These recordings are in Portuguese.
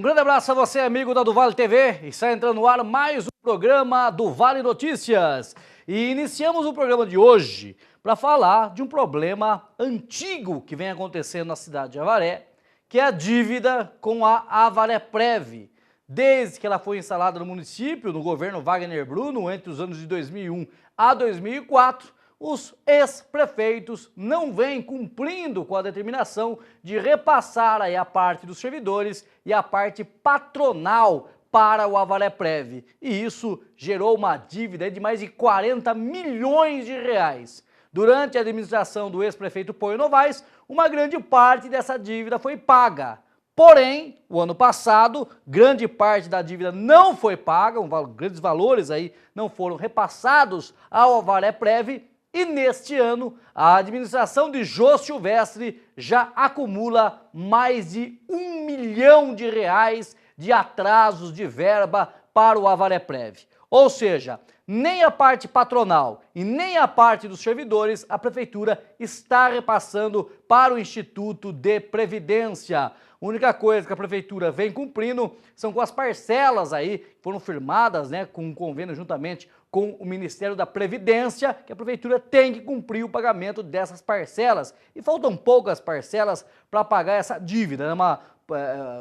grande abraço a você, amigo da do Vale TV. Está entrando no ar mais um programa do Vale Notícias. E iniciamos o programa de hoje para falar de um problema antigo que vem acontecendo na cidade de Avaré, que é a dívida com a Avareprev. Desde que ela foi instalada no município, no governo Wagner Bruno, entre os anos de 2001 a 2004, os ex-prefeitos não vêm cumprindo com a determinação de repassar aí a parte dos servidores e a parte patronal para o Avareprev. E isso gerou uma dívida de mais de 40 milhões de reais. Durante a administração do ex-prefeito Poio Novaes, uma grande parte dessa dívida foi paga. Porém, o ano passado, grande parte da dívida não foi paga, grandes valores aí não foram repassados ao Avareprev. E neste ano, a administração de Jô Silvestre já acumula mais de R$ 1 milhão de atrasos de verba para o Avareprev. Ou seja, nem a parte patronal e nem a parte dos servidores a prefeitura está repassando para o Instituto de Previdência. A única coisa que a prefeitura vem cumprindo são com as parcelas aí que foram firmadas, com um convênio juntamente com o Ministério da Previdência, que a prefeitura tem que cumprir o pagamento dessas parcelas. E faltam poucas parcelas para pagar essa dívida.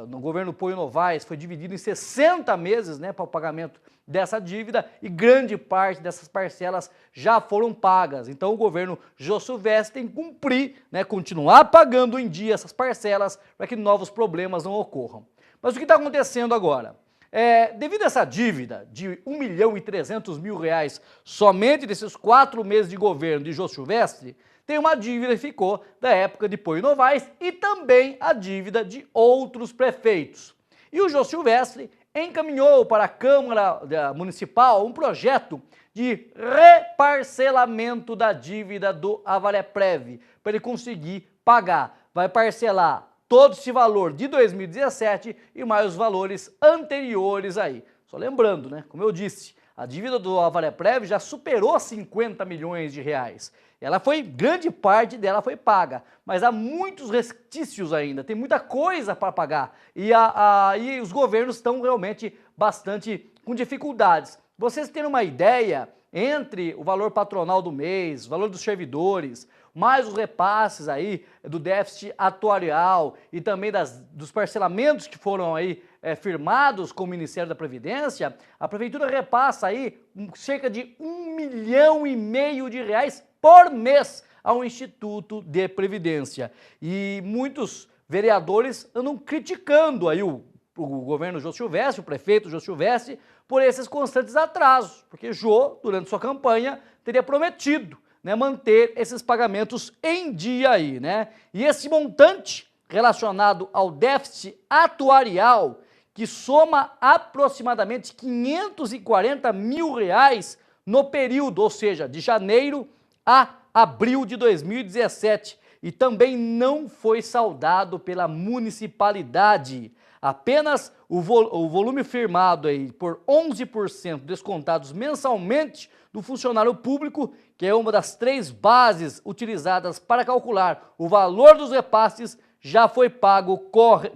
No governo Poio Novaes foi dividido em 60 meses para o pagamento dessa dívida e grande parte dessas parcelas já foram pagas. Então o governo Jô Silvestre tem que cumprir, continuar pagando em dia essas parcelas para que novos problemas não ocorram. Mas o que está acontecendo agora? Devido a essa dívida de R$ 1.300.000 somente desses 4 meses de governo de Jô Silvestre, tem uma dívida que ficou da época de Poio Novaes e também a dívida de outros prefeitos. E o Jô Silvestre encaminhou para a Câmara Municipal um projeto de reparcelamento da dívida do Avareprev, para ele conseguir pagar. Vai parcelar todo esse valor de 2017 e mais os valores anteriores aí. Só lembrando, como eu disse, a dívida do Avareprev já superou 50 milhões de reais. Grande parte dela foi paga, mas há muitos resquícios ainda, tem muita coisa para pagar e os governos estão realmente bastante com dificuldades. Vocês terem uma ideia, entre o valor patronal do mês, o valor dos servidores, mais os repasses aí do déficit atuarial e também dos parcelamentos que foram aí firmados com o Ministério da Previdência, a prefeitura repassa aí cerca de R$ 1,5 milhão de reais por mês ao Instituto de Previdência. E muitos vereadores andam criticando aí o governo Jô Silvestre, o prefeito Jô Silvestre, por esses constantes atrasos, porque Jô, durante sua campanha, teria prometido manter esses pagamentos em dia aí, E esse montante relacionado ao déficit atuarial, que soma aproximadamente R$ 540 mil no período, ou seja, de janeiro a abril de 2017, e também não foi saldado pela municipalidade. Apenas o volume firmado aí por 11% descontados mensalmente do funcionário público, que é uma das 3 bases utilizadas para calcular o valor dos repasses, já foi pago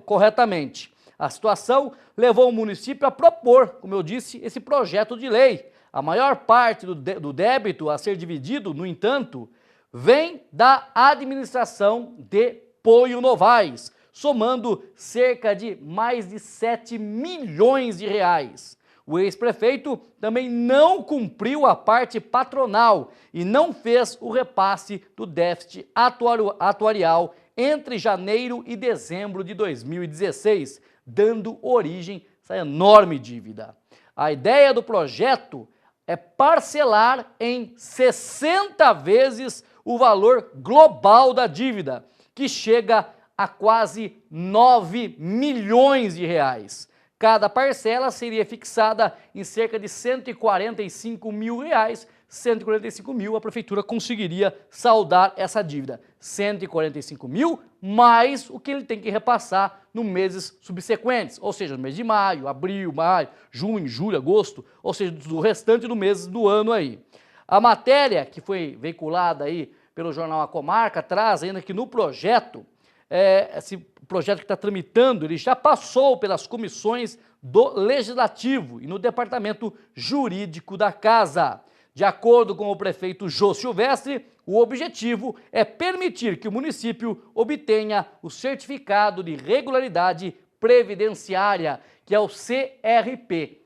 corretamente. A situação levou o município a propor, como eu disse, esse projeto de lei. A maior parte do débito a ser dividido, no entanto, vem da administração de Poio Novaes, somando cerca de mais de 7 milhões de reais. O ex-prefeito também não cumpriu a parte patronal e não fez o repasse do déficit atuarial entre janeiro e dezembro de 2016, dando origem a essa enorme dívida. A ideia do projeto é parcelar em 60 vezes o valor global da dívida, que chega a quase 9 milhões de reais. Cada parcela seria fixada em cerca de R$ 145 mil. 145 mil a prefeitura conseguiria saldar essa dívida. 145 mil mais o que ele tem que repassar nos meses subsequentes, ou seja, no mês de maio, abril, maio, junho, julho, agosto, ou seja, do restante do mês do ano aí. A matéria que foi veiculada aí pelo jornal A Comarca traz ainda que no projeto esse projeto que está tramitando, ele já passou pelas comissões do Legislativo e no Departamento Jurídico da Casa. De acordo com o prefeito Jô Silvestre, o objetivo é permitir que o município obtenha o Certificado de Regularidade Previdenciária, que é o CRP.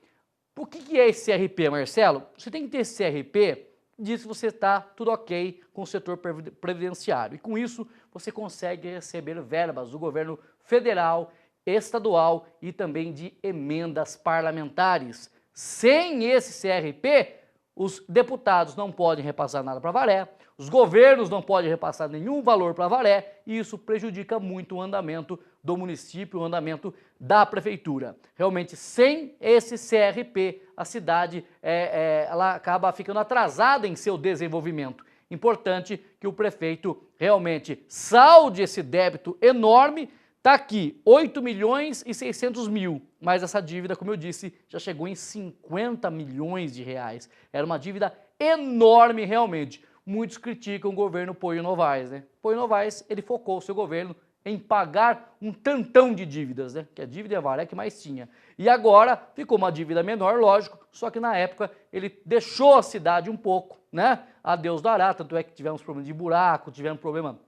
O que é esse CRP, Marcelo? Você tem que ter esse CRP, diz que você está tudo ok com o setor previdenciário. E com isso, você consegue receber verbas do governo federal, estadual e também de emendas parlamentares. Sem esse CRP, os deputados não podem repassar nada para Avaré, os governos não podem repassar nenhum valor para Avaré e isso prejudica muito o andamento do município, o andamento da prefeitura. Realmente, sem esse CRP, a cidade ela acaba ficando atrasada em seu desenvolvimento. Importante que o prefeito realmente salde esse débito enorme. Está aqui, 8.600.000, mas essa dívida, como eu disse, já chegou em 50 milhões de reais. Era uma dívida enorme realmente. Muitos criticam o governo Poio Novaes, né? Poio Novaes, ele focou o seu governo em pagar um tantão de dívidas, né? Que a dívida de Avaré que mais tinha. E agora ficou uma dívida menor, lógico, só que na época ele deixou a cidade um pouco, né? A Deus dará, tanto é que tivemos problema de buraco, tivemos problema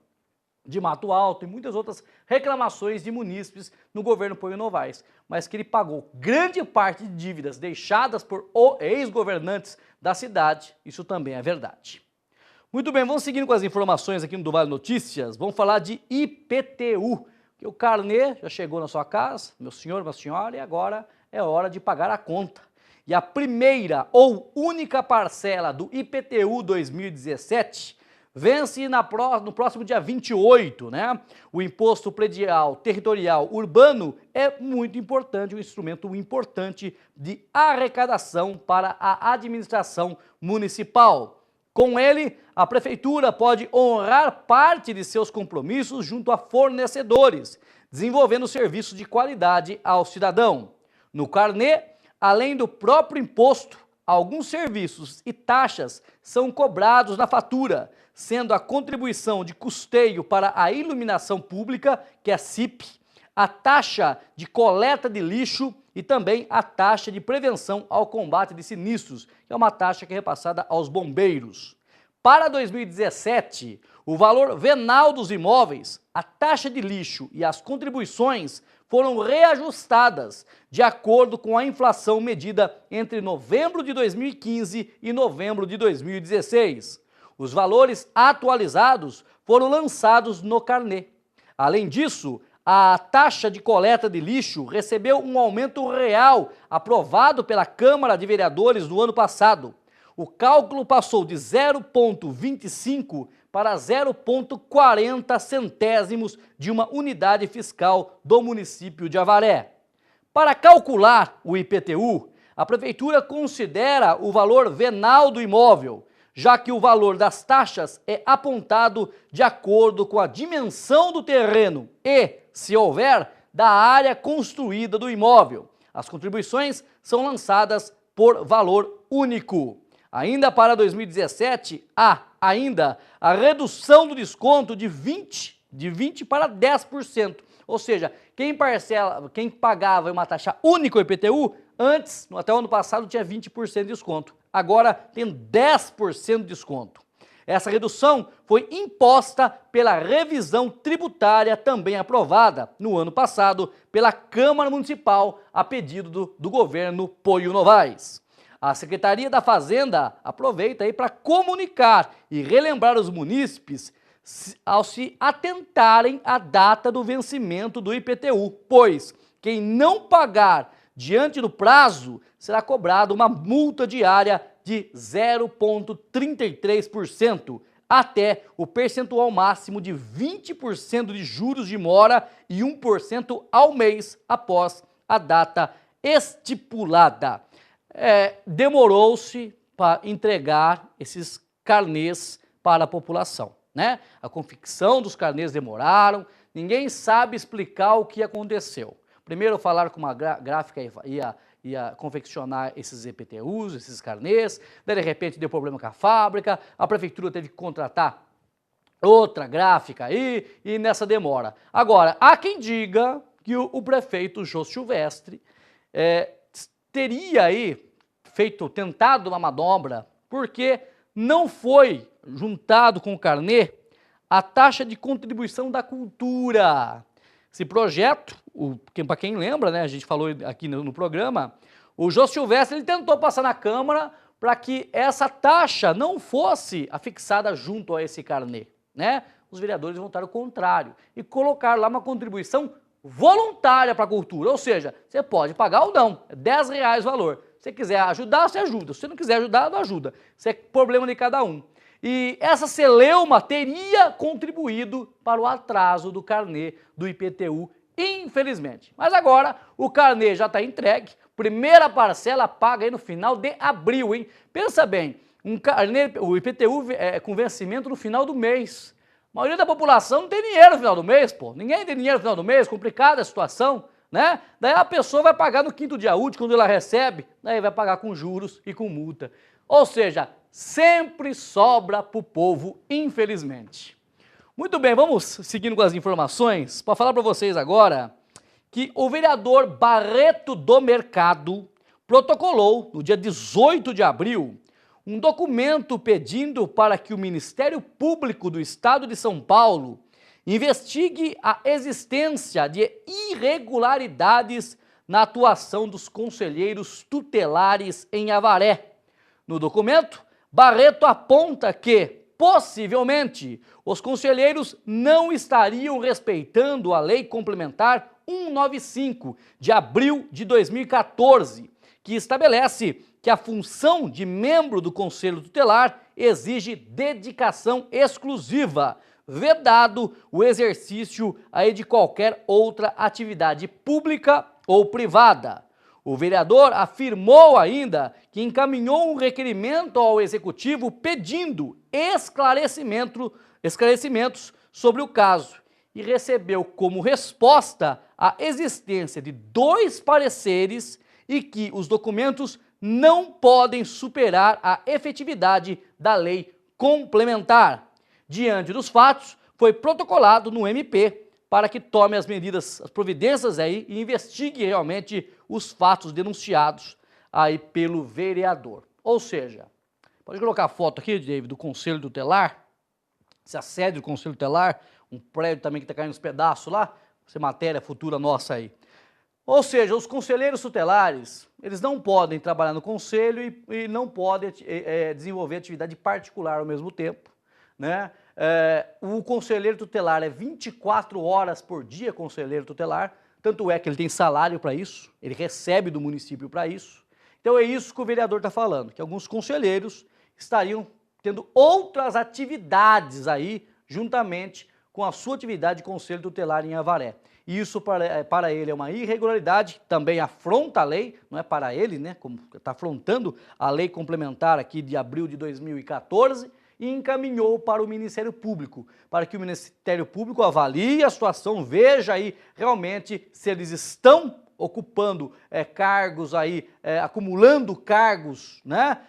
de Mato Alto e muitas outras reclamações de munícipes no governo Poio Novaes, mas que ele pagou grande parte de dívidas deixadas por ex-governantes da cidade, isso também é verdade. Muito bem, vamos seguindo com as informações aqui no do Vale Notícias, vamos falar de IPTU, que o carnê já chegou na sua casa, meu senhor, minha senhora, e agora é hora de pagar a conta. E a primeira ou única parcela do IPTU 2017 vence no próximo dia 28, né? O Imposto Predial Territorial Urbano é muito importante, um instrumento importante de arrecadação para a administração municipal. Com ele, a Prefeitura pode honrar parte de seus compromissos junto a fornecedores, desenvolvendo serviços de qualidade ao cidadão. No carnê, além do próprio imposto, alguns serviços e taxas são cobrados na fatura, sendo a contribuição de custeio para a iluminação pública, que é a CIP, a taxa de coleta de lixo e também a taxa de prevenção ao combate de sinistros, que é uma taxa que é repassada aos bombeiros. Para 2017, o valor venal dos imóveis, a taxa de lixo e as contribuições foram reajustadas de acordo com a inflação medida entre novembro de 2015 e novembro de 2016. Os valores atualizados foram lançados no carnê. Além disso, a taxa de coleta de lixo recebeu um aumento real aprovado pela Câmara de Vereadores no ano passado. O cálculo passou de 0,25 para 0,40 centésimos de uma unidade fiscal do município de Avaré. Para calcular o IPTU, a Prefeitura considera o valor venal do imóvel, já que o valor das taxas é apontado de acordo com a dimensão do terreno e, se houver, da área construída do imóvel. As contribuições são lançadas por valor único. Ainda para 2017, há ainda a redução do desconto de 20 para 10%. Ou seja, quem pagava uma taxa única, o IPTU, antes, até o ano passado, tinha 20% de desconto. Agora tem 10% de desconto. Essa redução foi imposta pela revisão tributária também aprovada no ano passado pela Câmara Municipal a pedido do governo Poio Novaes. A Secretaria da Fazenda aproveita aí para comunicar e relembrar os munícipes ao se atentarem à data do vencimento do IPTU, pois quem não pagar diante do prazo será cobrado uma multa diária de 0,33% até o percentual máximo de 20% de juros de mora e 1% ao mês após a data estipulada. Demorou-se para entregar esses carnês para a população, né? A confecção dos carnês demoraram, ninguém sabe explicar o que aconteceu. Primeiro falaram que uma gráfica ia confeccionar esses IPTUs, esses carnês, daí de repente deu problema com a fábrica, a prefeitura teve que contratar outra gráfica aí e nessa demora. Agora, há quem diga que o prefeito Jô Silvestre teria aí tentado uma manobra porque não foi juntado com o carnê a taxa de contribuição da cultura. Esse projeto, para quem lembra, né, a gente falou aqui no programa, o Jô Silvestre ele tentou passar na Câmara para que essa taxa não fosse afixada junto a esse carnê, né? Os vereadores votaram o contrário e colocaram lá uma contribuição voluntária para a cultura, ou seja, você pode pagar ou não, é R$10 o valor. Se você quiser ajudar, você ajuda. Se você não quiser ajudar, não ajuda. Isso é problema de cada um. E essa celeuma teria contribuído para o atraso do carnê do IPTU, infelizmente. Mas agora o carnê já está entregue, primeira parcela paga aí no final de abril, hein? Pensa bem, o IPTU com vencimento no final do mês. A maioria da população não tem dinheiro no final do mês, pô. Ninguém tem dinheiro no final do mês, complicada a situação, né? Daí a pessoa vai pagar no quinto dia útil, quando ela recebe, daí vai pagar com juros e com multa. Ou seja, sempre sobra para o povo, infelizmente. Muito bem, vamos seguindo com as informações para falar para vocês agora que o vereador Barreto do Mercado protocolou, no dia 18 de abril, um documento pedindo para que o Ministério Público do Estado de São Paulo investigue a existência de irregularidades na atuação dos conselheiros tutelares em Avaré. No documento, Barreto aponta que, possivelmente, os conselheiros não estariam respeitando a Lei Complementar 195, de abril de 2014, que estabelece que a função de membro do Conselho Tutelar exige dedicação exclusiva, vedado o exercício aí de qualquer outra atividade pública ou privada. O vereador afirmou ainda que encaminhou um requerimento ao Executivo pedindo esclarecimentos sobre o caso e recebeu como resposta a existência de 2 pareceres e que os documentos não podem superar a efetividade da lei complementar. Diante dos fatos, foi protocolado no MP para que tome as providências aí e investigue realmente os fatos denunciados aí pelo vereador. Ou seja, pode colocar a foto aqui, David, do Conselho Tutelar, essa sede do Conselho Tutelar, um prédio também que está caindo nos pedaços lá, essa matéria futura nossa aí. Ou seja, os conselheiros tutelares, eles não podem trabalhar no conselho e não podem desenvolver atividade particular ao mesmo tempo, né? O conselheiro tutelar é 24 horas por dia conselheiro tutelar, tanto é que ele tem salário para isso, ele recebe do município para isso. Então é isso que o vereador está falando, que alguns conselheiros estariam tendo outras atividades aí, juntamente com a sua atividade de conselho tutelar em Avaré. E isso para ele é uma irregularidade, também afronta a lei, não é para ele, né, como está afrontando a lei complementar aqui de abril de 2014, e encaminhou para o Ministério Público, para que o Ministério Público avalie a situação, veja aí realmente se eles estão ocupando cargos aí, acumulando cargos, né,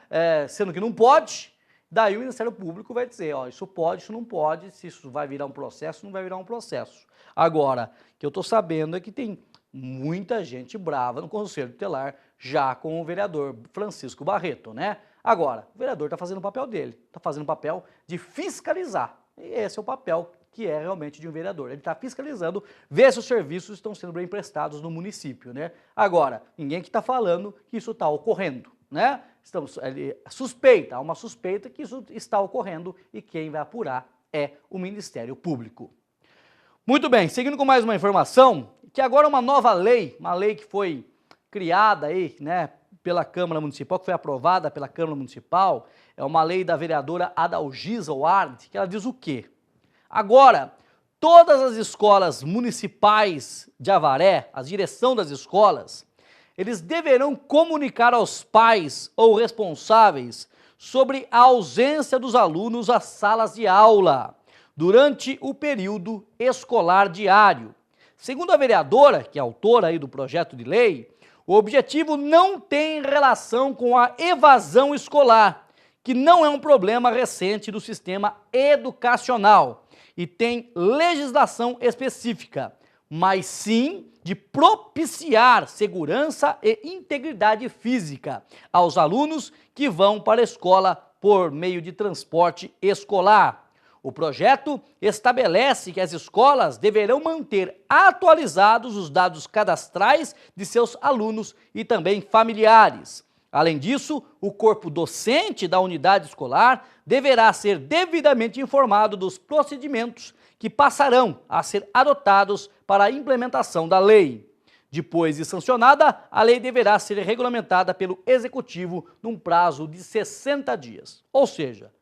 sendo que não pode. Daí o Ministério Público vai dizer, ó, isso pode, isso não pode, se isso vai virar um processo, não vai virar um processo. Agora, o que eu estou sabendo é que tem muita gente brava no Conselho Tutelar, já com o vereador Francisco Barreto, né? Agora, o vereador está fazendo o papel dele, está fazendo o papel de fiscalizar. E esse é o papel que é realmente de um vereador. Ele está fiscalizando, ver se os serviços estão sendo bem prestados no município, né? Agora, ninguém que está falando que isso está ocorrendo, né? Há uma suspeita que isso está ocorrendo e quem vai apurar é o Ministério Público. Muito bem, seguindo com mais uma informação, que agora uma nova lei, uma lei que foi criada aí, né, pela Câmara Municipal, que foi aprovada pela Câmara Municipal, é uma lei da vereadora Adalgisa Ward, que ela diz o quê? Agora, todas as escolas municipais de Avaré, a direção das escolas, eles deverão comunicar aos pais ou responsáveis sobre a ausência dos alunos às salas de aula durante o período escolar diário. Segundo a vereadora, que é autora aí do projeto de lei, o objetivo não tem relação com a evasão escolar, que não é um problema recente do sistema educacional, e tem legislação específica, mas sim de propiciar segurança e integridade física aos alunos que vão para a escola por meio de transporte escolar. O projeto estabelece que as escolas deverão manter atualizados os dados cadastrais de seus alunos e também familiares. Além disso, o corpo docente da unidade escolar deverá ser devidamente informado dos procedimentos que passarão a ser adotados para a implementação da lei. Depois de sancionada, a lei deverá ser regulamentada pelo Executivo num prazo de 60 dias. Ou seja,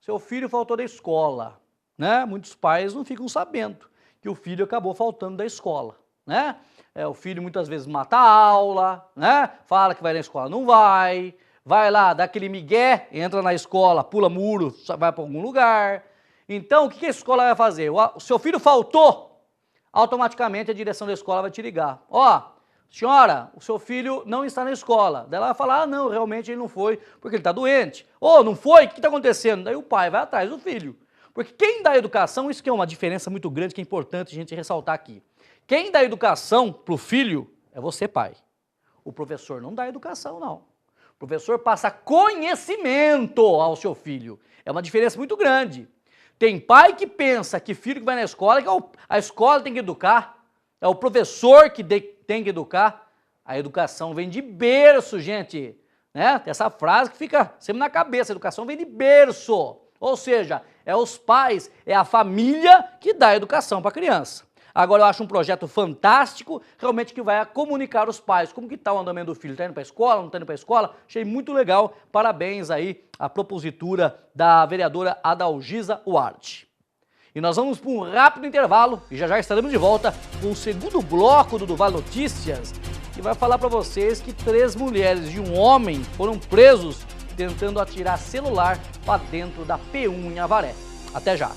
seu filho faltou da escola, né? Muitos pais não ficam sabendo que o filho acabou faltando da escola, né? O filho muitas vezes mata a aula, né? Fala que vai na escola, não vai lá, dá aquele migué, entra na escola, pula muro, vai para algum lugar. Então, o que a escola vai fazer? O seu filho faltou, automaticamente a direção da escola vai te ligar. Ó, senhora, o seu filho não está na escola. Daí ela vai falar, não, realmente ele não foi, porque ele está doente. Ou não foi, o que está acontecendo? Daí o pai vai atrás do filho. Porque quem dá educação, isso que é uma diferença muito grande, que é importante a gente ressaltar aqui. Quem dá educação para o filho é você, pai. O professor não dá educação, não. O professor passa conhecimento ao seu filho. É uma diferença muito grande. Tem pai que pensa que filho que vai na escola, que a escola tem que educar, é o professor que tem que educar. A educação vem de berço, gente. Né? Tem essa frase que fica sempre na cabeça, a educação vem de berço. Ou seja, é os pais, é a família que dá educação para a criança. Agora eu acho um projeto fantástico, realmente que vai comunicar os pais como que está o andamento do filho, está indo para a escola, não está indo para a escola, achei muito legal, parabéns aí à propositura da vereadora Adalgisa Ward. E nós vamos para um rápido intervalo e já estaremos de volta com o segundo bloco do Vale Notícias, que vai falar para vocês que 3 mulheres e um homem foram presos tentando atirar celular para dentro da P1 em Avaré. Até já!